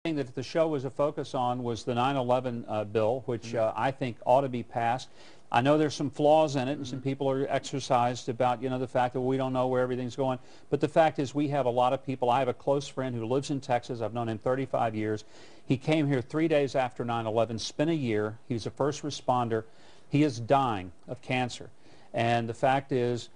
thing that the show was a focus on was the 9/11 bill, which I think ought to be passed. I know there's some flaws in it, and some people are exercised about, the fact that we don't know where everything's going. But the fact is we have a lot of people. I have a close friend who lives in Texas. I've known him 35 years. He came here 3 days after 9/11, spent a year. He was a first responder. He is dying of cancer. And the fact is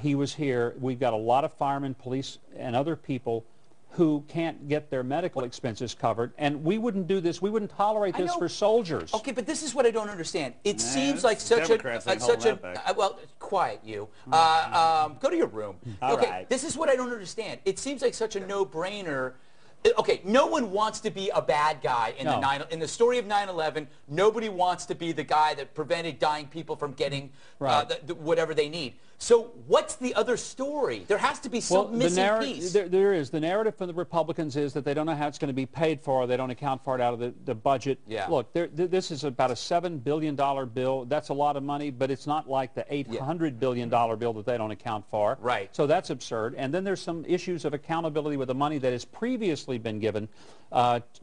he was here. We've got a lot of firemen, police, and other people who can't get their medical expenses covered, and we wouldn't do this. We wouldn't tolerate this for soldiers. Okay, but this is what I don't understand. It seems like such a well, quiet you. Go to your room. Okay, this is what I don't understand. It seems like such a no-brainer. Okay, no one wants to be a bad guy in the story of 9/11. Nobody wants to be the guy that prevented dying people from getting whatever they need. So what's the other story? There has to be some missing piece. There is. The narrative from the Republicans is that they don't know how it's going to be paid for. They don't account for it out of the budget. Yeah. Look, this is about a $7 billion bill. That's a lot of money, but it's not like the $800 billion bill that they don't account for. Right. So that's absurd. And then there's some issues of accountability with the money that has previously been given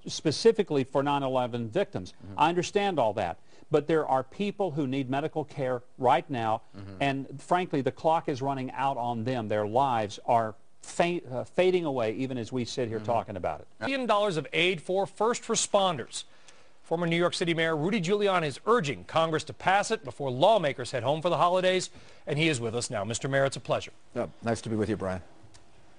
specifically for 9/11 victims. I understand all that. But there are people who need medical care right now, and frankly, the clock is running out on them. Their lives are fading away even as we sit here talking about it. $1 billion of aid for first responders. Former New York City Mayor Rudy Giuliani is urging Congress to pass it before lawmakers head home for the holidays, and he is with us now. Mr. Mayor, it's a pleasure. Nice to be with you, Brian.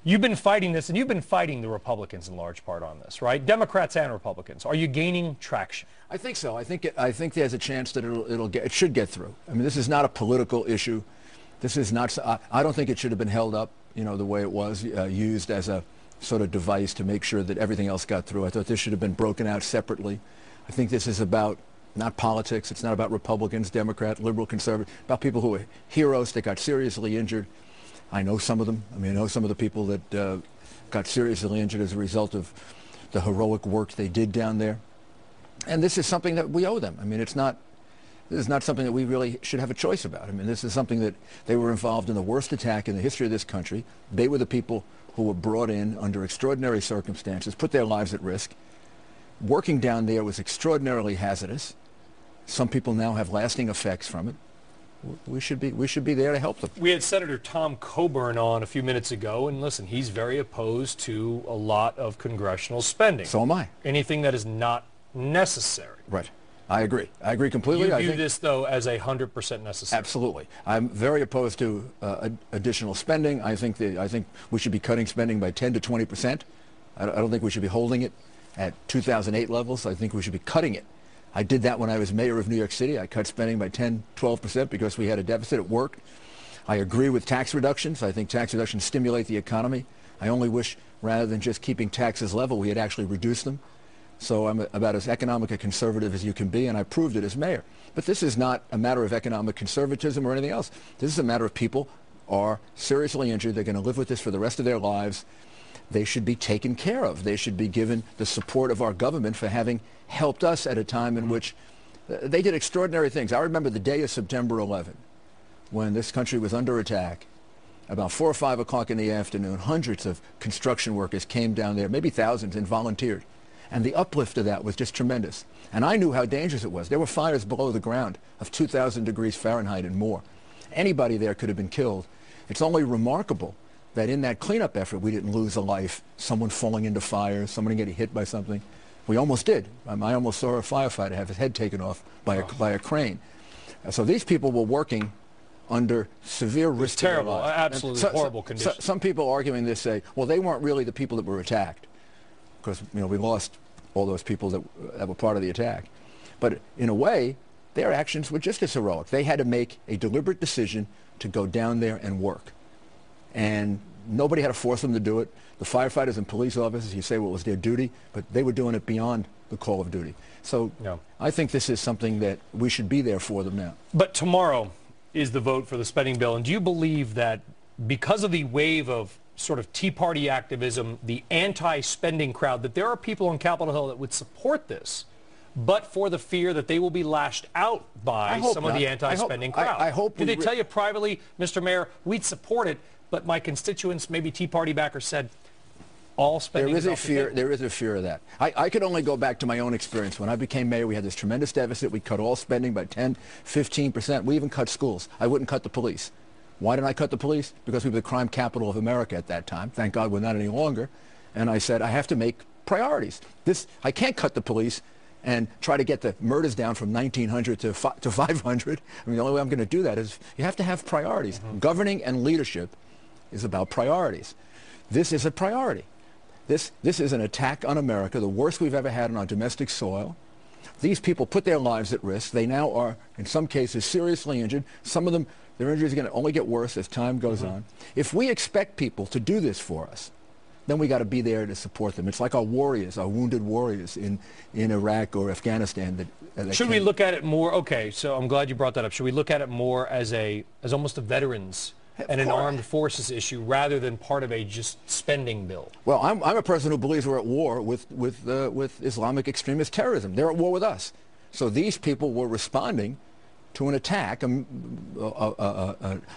You've been fighting this, and you've been fighting the Republicans in large part on this, right? Democrats and Republicans. Are you gaining traction? I think so. I think there's a chance that it should get through. I mean, this is not a political issue. This is not. I don't think it should have been held up, the way it was, used as a sort of device to make sure that everything else got through. I thought this should have been broken out separately. I think this is about not politics. It's not about Republicans, Democrat, liberal, conservative. About people who are heroes that got seriously injured. I know some of them. I mean, I know some of the people that got seriously injured as a result of the heroic work they did down there. And this is something that we owe them. I mean, this is not something that we really should have a choice about. I mean, this is something that they were involved in the worst attack in the history of this country. They were the people who were brought in under extraordinary circumstances, put their lives at risk. Working down there was extraordinarily hazardous. Some people now have lasting effects from it. We should be there to help them. We had Senator Tom Coburn on a few minutes ago, and listen, he's very opposed to a lot of congressional spending. So am I. Anything that is not necessary. Right. I agree. I agree completely. You view this, though, as 100% necessary. Absolutely. I'm very opposed to additional spending. I think we should be cutting spending by 10 to 20%. I don't think we should be holding it at 2008 levels. I think we should be cutting it. I did that when I was mayor of New York City. I cut spending by 10, 12% because we had a deficit. It worked. I agree with tax reductions. I think tax reductions stimulate the economy. I only wish, rather than just keeping taxes level, we had actually reduced them. So I'm about as economic a conservative as you can be, and I proved it as mayor. But this is not a matter of economic conservatism or anything else. This is a matter of people are seriously injured. They're going to live with this for the rest of their lives. They should be taken care of. They should be given the support of our government for having helped us at a time in which they did extraordinary things. I remember the day of September 11, when this country was under attack. About 4 or 5 o'clock in the afternoon, hundreds of construction workers came down there, maybe thousands, and volunteered. And the uplift of that was just tremendous. And I knew how dangerous it was. There were fires below the ground of 2,000 degrees Fahrenheit and more. Anybody there could have been killed. It's only remarkable that in that cleanup effort we didn't lose a life, someone falling into fire, someone getting hit by something. We almost did. I almost saw a firefighter have his head taken off by a crane. So these people were working under severe risk. Terrible, absolutely horrible conditions. Some people arguing this say, well, they weren't really the people that were attacked, because we lost all those people that were part of the attack. But in a way, their actions were just as heroic. They had to make a deliberate decision to go down there and work. And nobody had to force them to do it. The firefighters and police officers, you say, well, it was their duty, but they were doing it beyond the call of duty. So I think this is something that we should be there for them now. But tomorrow is the vote for the spending bill. And do you believe that because of the wave of sort of Tea Party activism, the anti-spending crowd, that there are people on Capitol Hill that would support this, but for the fear that they will be lashed out by some of the anti-spending crowd? I hope. Did they tell you privately, Mr. Mayor, we'd support it, but my constituents, maybe Tea Party backers, said, all spending There is is a off the fear. table. There is a fear of that. I could only go back to my own experience. When I became mayor, we had this tremendous deficit. We cut all spending by 10, 15%. We even cut schools. I wouldn't cut the police. Why didn't I cut the police? Because we were the crime capital of America at that time. Thank God we're not any longer. And I said, I have to make priorities. I can't cut the police and try to get the murders down from 1,900 to 500. I mean, the only way I'm going to do that is you have to have priorities. Governing and leadership is about priorities. This is a priority. This is an attack on America, the worst we've ever had on our domestic soil. These people put their lives at risk. They now are, in some cases, seriously injured. Some of them, their injuries are going to only get worse as time goes on. If we expect people to do this for us, then we got to be there to support them. It's like our warriors, our wounded warriors in Iraq or Afghanistan. Should we look at it more? Okay, so I'm glad you brought that up. Should we look at it more as almost a veterans and an armed forces issue rather than part of a just spending bill? Well, I'm a person who believes we're at war with Islamic extremist terrorism. They're at war with us. So these people were responding to an attack, a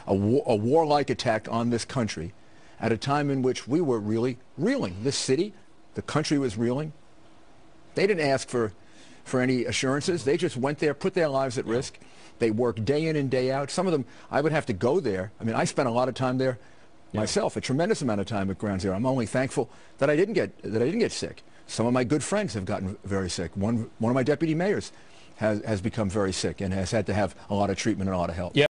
warlike attack on this country at a time in which we were really reeling. This city, the country was reeling. They didn't ask for any assurances. They just went there, put their lives at risk. They worked day in and day out. Some of them, I would have to go there. I mean, I spent a lot of time there myself, a tremendous amount of time at Ground Zero. I'm only thankful that I didn't get sick. Some of my good friends have gotten very sick. One of my deputy mayors has become very sick and has had to have a lot of treatment and a lot of help. Yeah.